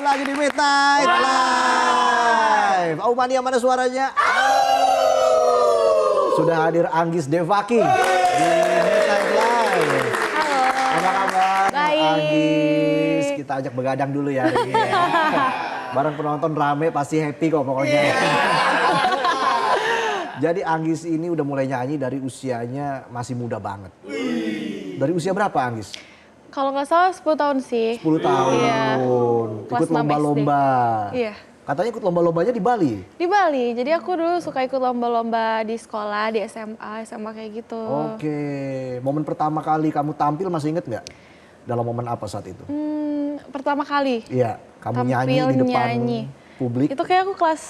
lagi di Midnight Live. Mania mana suaranya? Sudah hadir Anggis Devaki di Midnight Live. Halo. Apa kabar? Baik. Anggis, kita ajak begadang dulu ya hari ini. Ya. Bareng penonton rame pasti happy kok pokoknya. Jadi Anggis ini udah mulai nyanyi dari usianya masih muda banget. Dari usia berapa Anggis? Kalau nggak salah 10 tahun sih. 10 tahun. Iya. Ikut Kelas 6 lomba-lomba. Iya. Katanya ikut lomba-lombanya di Bali. Di Bali, jadi aku dulu suka ikut lomba-lomba di sekolah, di SMA kayak gitu. Oke, momen pertama kali kamu tampil masih inget nggak? Dalam momen apa saat itu? Pertama kali. Iya, kamu Tampil nyanyi di depan nyanyi. publik. Itu kayak aku kelas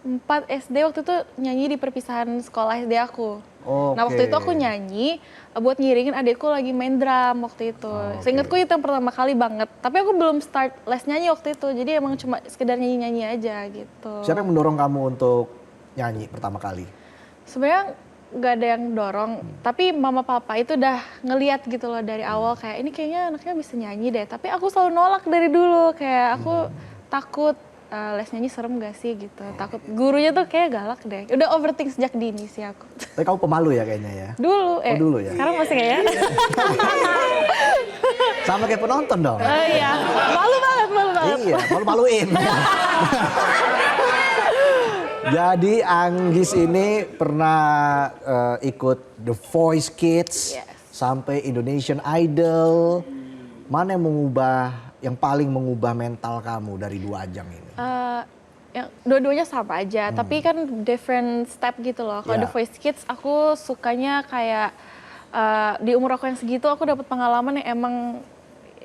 4 SD waktu itu nyanyi di perpisahan sekolah SD aku. Oke. Nah waktu itu aku nyanyi buat ngiringin adikku lagi main drum waktu itu. Seingatku itu yang pertama kali banget. Tapi aku belum start les nyanyi waktu itu. Jadi emang cuma sekedar nyanyi-nyanyi aja gitu. Siapa yang mendorong kamu untuk nyanyi pertama kali? Sebenarnya nggak ada yang dorong. Tapi mama papa itu udah ngeliat gitu loh dari awal. Kayak ini kayaknya anaknya bisa nyanyi deh. Tapi aku selalu nolak dari dulu. Kayak aku takut. Les nyanyi serem gak sih gitu, takut gurunya tuh kayak galak deh. Udah overthink sejak dini sih aku. Tapi kamu pemalu ya kayaknya ya? Dulu, dulu ya? Sekarang masih kayak Sama kayak penonton dong? iya, malu banget. Iya, malu-maluin. Jadi Anggis ini pernah ikut The Voice Kids, Yes. sampai Indonesian Idol. Mana yang paling mengubah mental kamu dari dua ajang ini? Yang dua-duanya sama aja, tapi kan different step gitu loh. Kalau Yeah. The Voice Kids aku sukanya kayak di umur aku yang segitu aku dapat pengalaman yang emang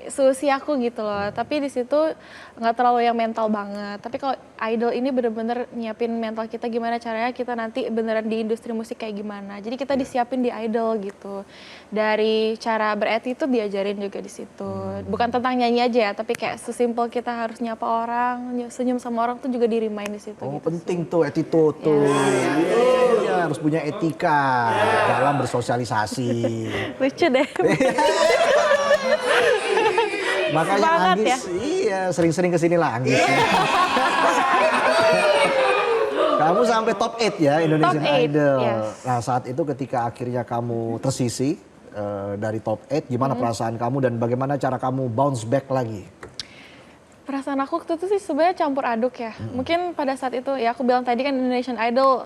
seusia aku gitu loh. Tapi di situ nggak terlalu yang mental banget. Tapi kalau idol ini bener-bener nyiapin mental kita gimana caranya kita nanti beneran di industri musik kayak gimana. Jadi kita disiapin di idol gitu. Dari cara beretitude diajarin juga di situ. Bukan tentang nyanyi aja ya, tapi kayak sesimpel kita harus nyapa orang, senyum sama orang tuh juga di-remind di situ. Oh gitu penting tuh attitude tuh. Iya, harus punya etika dalam bersosialisasi. Lucu deh. Makanya Semangat Anggis, ya? iya sering-sering kesini lah Anggis. Kamu sampai top 8 ya Indonesian Top 8, Idol. yes. Nah saat itu ketika akhirnya kamu tersisih dari top 8, gimana perasaan kamu dan bagaimana cara kamu bounce back lagi? Perasaan aku waktu itu sih sebenarnya campur aduk ya. Mungkin pada saat itu ya aku bilang tadi kan Indonesian Idol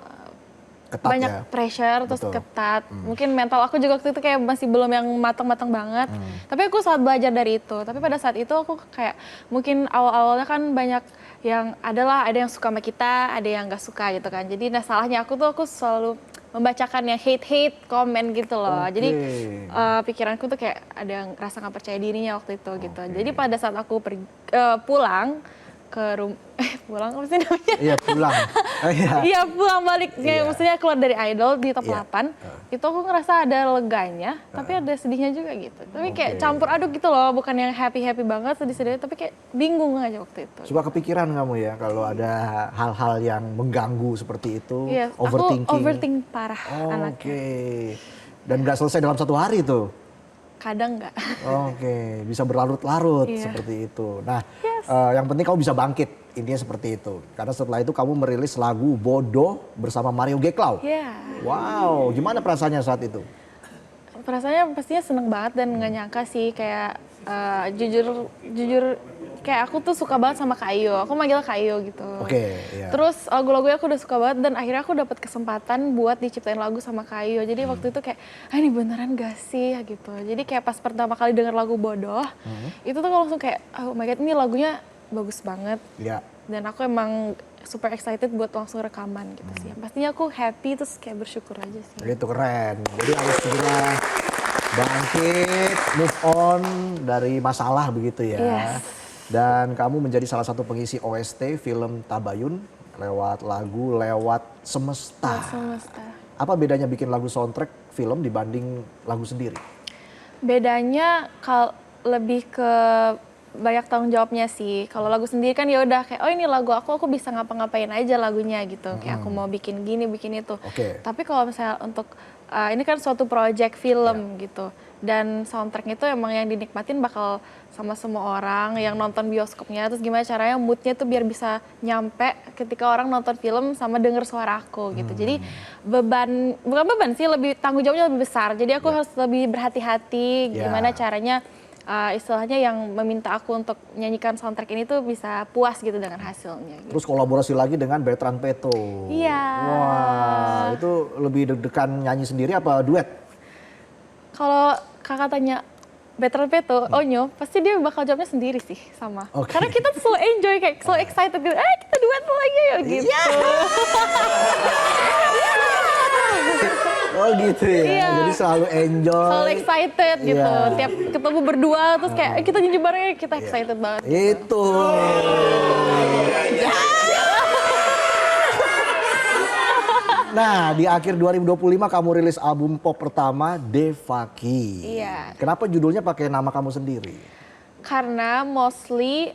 Ketat banyak ya? pressure terus Betul. ketat. Mungkin mental aku juga waktu itu kayak masih belum yang matang-matang banget. Tapi aku sangat belajar dari itu. Tapi pada saat itu aku kayak mungkin awal-awalnya kan banyak yang ada yang suka sama kita, ada yang nggak suka gitu kan. Jadi nah salahnya aku selalu membacakan yang hate komen gitu loh. Oke. Jadi pikiranku tuh kayak ada yang rasa nggak percaya dirinya waktu itu gitu. Jadi pada saat aku pulang ke pulang apa sih namanya? Iya pulang. Iya pulang balik, Iya. maksudnya keluar dari idol di top Iya. 8, itu aku ngerasa ada leganya, tapi ada sedihnya juga gitu. Tapi kayak Oke. campur aduk gitu loh, bukan yang happy banget, sedih tapi kayak bingung aja waktu itu. Suka kepikiran kamu ya kalau ada hal-hal yang mengganggu seperti itu, Iya, overthinking. aku overthink parah Oke. anaknya. Dan nggak selesai dalam satu hari tuh. Kadang nggak. Oke, bisa berlarut-larut Iya. seperti itu. Nah, yang penting kamu bisa bangkit, intinya seperti itu. Karena setelah itu kamu merilis lagu Bodoh bersama Mario Geklau. Iya. Wow, gimana perasaannya saat itu? Perasaannya pastinya seneng banget dan nggak nyangka sih kayak jujur kayak aku tuh suka banget sama Kak Ayo. Aku manggil Kak Ayo gitu. Oke, iya. Terus lagu-lagunya aku udah suka banget dan akhirnya aku dapat kesempatan buat diciptain lagu sama Kak Ayo. Jadi waktu itu kayak, ini beneran gak sih gitu. Jadi kayak pas pertama kali denger lagu Bodoh, itu tuh langsung kayak, oh my god ini lagunya bagus banget. Iya. Dan aku emang super excited buat langsung rekaman gitu sih. Pastinya aku happy terus kayak bersyukur aja sih. Itu keren. Jadi harus segera bangkit, move on dari masalah begitu ya. Yes. Dan kamu menjadi salah satu pengisi OST film Tabayun lewat lagu Lewat Semesta. Semesta. Apa bedanya bikin lagu soundtrack film dibanding lagu sendiri? Bedanya lebih ke banyak tanggung jawabnya sih. Kalau lagu sendiri kan ya udah kayak oh ini lagu aku bisa ngapa-ngapain aja lagunya gitu. Kayak aku mau bikin gini, bikin itu. Oke. Tapi kalau misalnya untuk ini kan suatu project film gitu. dan soundtracknya itu emang yang dinikmatin bakal sama semua orang yang nonton bioskopnya. Terus gimana caranya moodnya tuh biar bisa nyampe ketika orang nonton film sama denger suara aku gitu. Jadi bukan beban sih, lebih tanggung jawabnya lebih besar. Jadi aku harus lebih berhati-hati gimana caranya istilahnya yang meminta aku untuk nyanyikan soundtrack ini tuh bisa puas gitu dengan hasilnya. Gitu. Terus kolaborasi lagi dengan Bertrand Peto. Iya. Wah, itu lebih deg-degan nyanyi sendiri apa duet? Kalau kakak tanya Bertrand Peto, Onyo, pasti dia bakal jawabnya sendiri sih sama. Karena kita tuh selalu enjoy, kayak selalu excited gitu. Kita duet lagi ya gitu. Oh gitu ya, Iya. jadi selalu enjoy. Selalu excited gitu. Iya. Tiap ketemu berdua terus kayak kita nyanyi bareng ya, kita excited banget. Itu. Nah, di akhir 2025 kamu rilis album pop pertama, Devaki. Iya. Kenapa judulnya pakai nama kamu sendiri? Karena mostly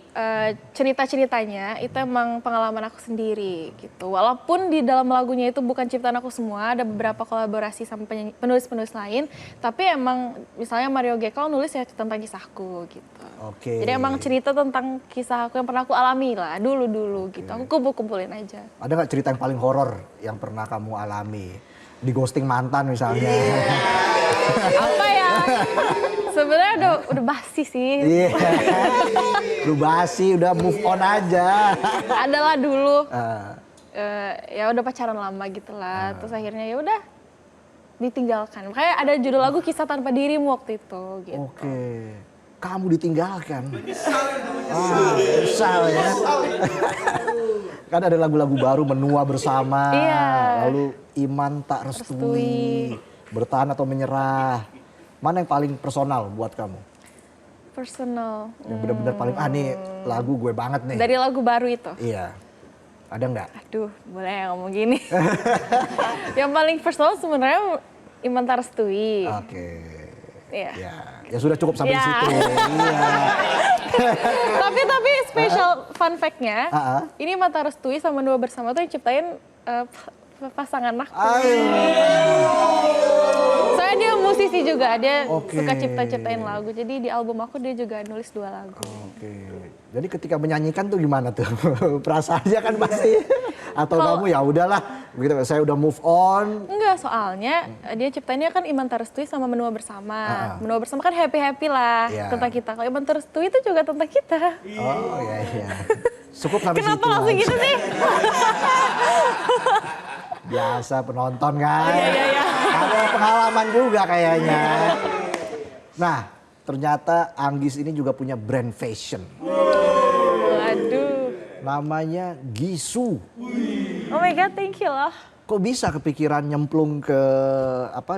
cerita-ceritanya itu emang pengalaman aku sendiri gitu. Walaupun di dalam lagunya itu bukan ciptaan aku semua, ada beberapa kolaborasi sama penulis-penulis lain. Tapi emang misalnya Mario Gekko nulis ya tentang kisahku gitu. Oke. Jadi emang cerita tentang kisah aku yang pernah aku alami lah dulu-dulu gitu. Aku kumpul-kumpulin aja. Ada nggak cerita yang paling horor yang pernah kamu alami? Di ghosting mantan misalnya. Apa ya? Sebenarnya udah basi sih. Iya. Lu basi, udah move on aja. Adalah dulu. Ya udah pacaran lama gitu lah. Terus akhirnya ya udah ditinggalkan. Makanya ada judul lagu Kisah Tanpa Dirimu waktu itu gitu. Oke. Kamu ditinggalkan. Susah ya. Kan ada lagu-lagu baru, Menua Bersama. Iya. Lalu Iman Tak Restui. Bertahan atau Menyerah. Mana yang paling personal buat kamu? Personal. Yang benar-benar paling, nih lagu gue banget nih. Dari lagu baru itu? Iya. Ada nggak? Aduh, boleh ya ngomong gini. Yang paling personal sebenarnya Iman Tak Restui. Oke. Iya. Ya sudah cukup sampai di situ. Iya. Tapi special fun fact-nya, ini Iman Tak Restui sama Menua Bersama tuh yang ciptain pasangan aku. Soalnya dia musisi juga, dia suka ciptain lagu. Jadi di album aku dia juga nulis 2 lagu. Oke. Jadi ketika menyanyikan tuh gimana tuh? Perasaannya kan pasti atau kamu ya udahlah, gitu saya udah move on. Enggak, soalnya dia ciptainnya kan Iman Tak Restui sama Menua Bersama. Menua Bersama kan happy-happy lah tentang kita. Kalau Iman Tak Restui itu juga tentang kita. Oh iya. Cukup sampai Kenapa situ langsung aja. gitu sih? Biasa penonton kan. Iya. Ada pengalaman juga kayaknya. Nah, ternyata Anggis ini juga punya brand fashion. Waduh. Namanya Gisu. Oh my God, thank you loh. Kok bisa kepikiran nyemplung ke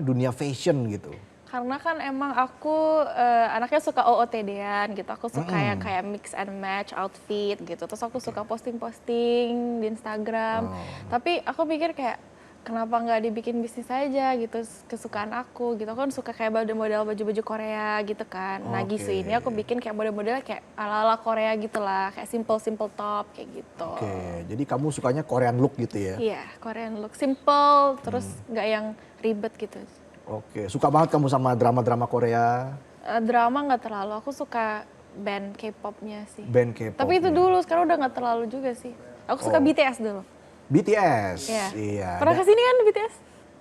dunia fashion gitu? Karena kan emang aku anaknya suka OOTD-an gitu. Aku suka yang kayak mix and match outfit gitu. Terus aku suka posting-posting di Instagram. Tapi aku pikir kayak kenapa nggak dibikin bisnis aja gitu, kesukaan aku gitu. Aku kan suka kayak model baju-baju Korea gitu kan. Nah Gisu ini aku bikin kayak model-model kayak ala-ala Korea gitu lah. Kayak simple top kayak gitu. Oke, jadi kamu sukanya Korean look gitu ya? Iya, Korean look. Simple, terus nggak yang ribet gitu. Oke, suka banget kamu sama drama-drama Korea? Drama nggak terlalu, aku suka band K-popnya sih. Band K-pop. Tapi itu dulu, sekarang udah nggak terlalu juga sih. Aku suka BTS dulu. BTS? Iya. Pernah kesini kan BTS?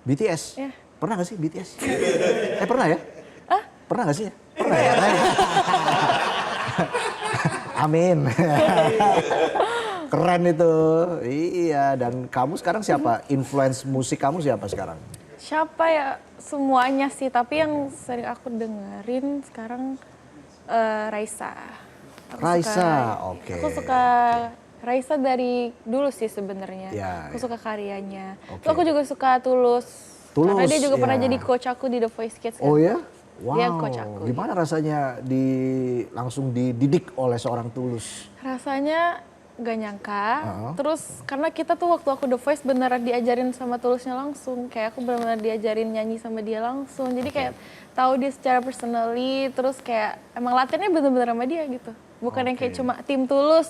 BTS? Iya. Pernah gak sih BTS? Pernah ya? Pernah gak sih? Pernah ya? Amin. Keren itu. Iya, dan kamu sekarang siapa? Influence musik kamu siapa sekarang? Siapa ya? Semuanya sih, tapi yang sering aku dengerin sekarang Raisa. Oke. Aku suka Raisa dari dulu sih sebenarnya. Aku suka karyanya. Terus aku juga suka Tulus. Karena dia juga pernah jadi coach aku di The Voice Kids. Oh ya? Wow. Dia coach aku. Gimana rasanya langsung dididik oleh seorang Tulus? Rasanya gak nyangka. Terus karena kita tuh waktu aku The Voice beneran diajarin sama Tulusnya langsung. Kayak aku benar-benar diajarin nyanyi sama dia langsung. Jadi kayak tahu dia secara personally. Terus kayak emang latihannya bener-bener sama dia gitu. Bukan yang kayak cuma tim Tulus.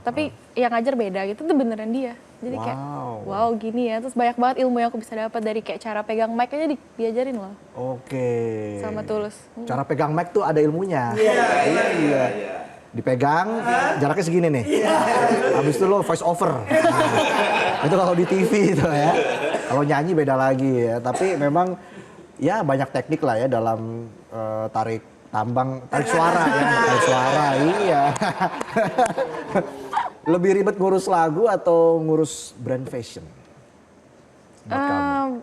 Tapi yang ngajar beda gitu, itu beneran dia. Jadi kayak wow gini ya. Terus banyak banget ilmu yang aku bisa dapat dari kayak cara pegang mic aja diajarin loh. Sama Tulus. Cara pegang mic tuh ada ilmunya. Iya. Dipegang, jaraknya segini nih. Habis itu lo voice over. Itu kalau di TV itu ya. Kalau nyanyi beda lagi ya. Tapi memang ya banyak teknik lah ya dalam tarik suara ya. Tarik suara, iya. Lebih ribet ngurus lagu atau ngurus brand fashion? Buat kamu?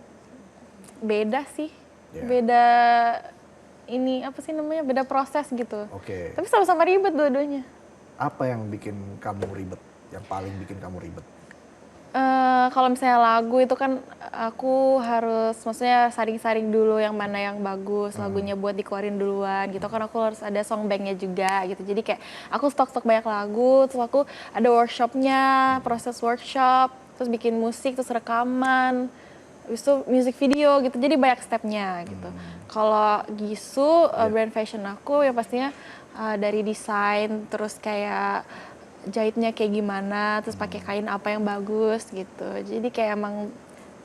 Beda sih. Beda ini apa sih namanya, beda proses gitu. Tapi sama-sama ribet dua-duanya. Apa yang bikin kamu ribet? Yang paling bikin kamu ribet? Kalau misalnya lagu itu kan aku harus maksudnya saring-saring dulu yang mana yang bagus lagunya buat dikeluarin duluan gitu kan, aku harus ada song banknya juga gitu. Jadi kayak aku stok banyak lagu, terus aku ada workshopnya, proses workshop, terus bikin musik, terus rekaman, habis itu music video gitu. Jadi banyak stepnya gitu. Kalau Gisu brand fashion aku ya pastinya dari desain, terus kayak jahitnya kayak gimana, terus pakai kain apa yang bagus gitu. Jadi kayak emang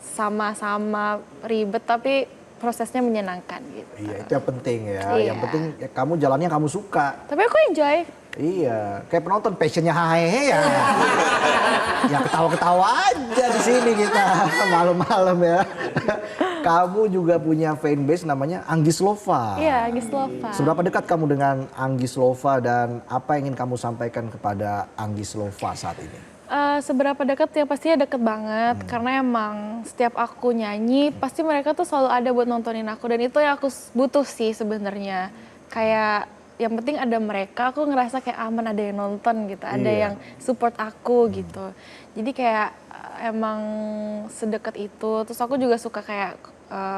sama-sama ribet tapi prosesnya menyenangkan gitu. Iya, itu yang penting ya. Iya. Yang penting ya, kamu jalannya kamu suka. Tapi aku enjoy. Iya, kayak penonton passionnya hahehe ya. Ya ketawa-ketawa aja di sini kita malam-malam ya. Kamu juga punya fanbase namanya Anggis Lova. Iya, Anggis Lova. Seberapa dekat kamu dengan Anggis Lova dan apa yang ingin kamu sampaikan kepada Anggis Lova saat ini? Seberapa dekat ya pastinya deket banget karena emang setiap aku nyanyi pasti mereka tuh selalu ada buat nontonin aku, dan itu yang aku butuh sih sebenarnya. Kayak yang penting ada mereka, aku ngerasa kayak aman, ada yang nonton gitu, ada yang support aku gitu. Jadi kayak emang sedekat itu. Terus aku juga suka kayak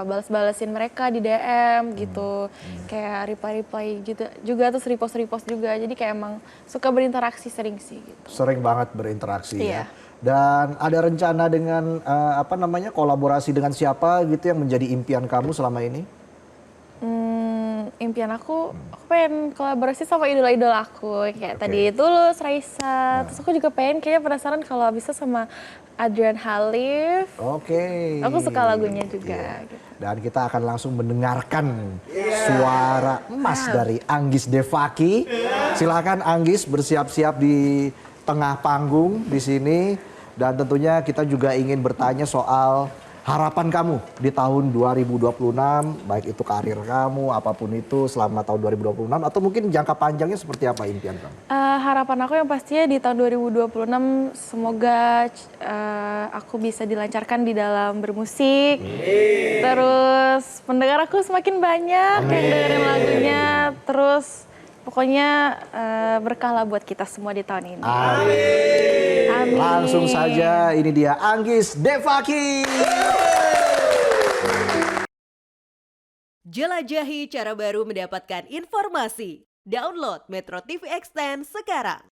balas-balasin mereka di DM gitu, kayak reply-reply gitu juga, terus repost-repost juga. Jadi kayak emang suka berinteraksi sering sih gitu. Sering banget berinteraksi ya. Iya. Dan ada rencana dengan kolaborasi dengan siapa gitu yang menjadi impian kamu selama ini? Impian aku pengen kolaborasi sama idola-idola aku kayak tadi Tulus, Raisa. Terus aku juga pengen kayaknya penasaran kalau bisa sama Adrian Halif. Aku suka lagunya juga. Gitu. Dan kita akan langsung mendengarkan suara emas dari Anggis Devaki. Silakan Anggis bersiap-siap di tengah panggung di sini. Dan tentunya kita juga ingin bertanya soal harapan kamu di tahun 2026, baik itu karir kamu, apapun itu selama tahun 2026, atau mungkin jangka panjangnya seperti apa impian kamu? Harapan aku yang pastinya di tahun 2026 semoga aku bisa dilancarkan di dalam bermusik. Terus pendengar aku semakin banyak yang dengerin lagunya. Terus pokoknya berkah lah buat kita semua di tahun ini. Amin. Langsung saja ini dia Anggis Devaki. Jelajahi cara baru mendapatkan informasi. Download Metro TV Extend sekarang.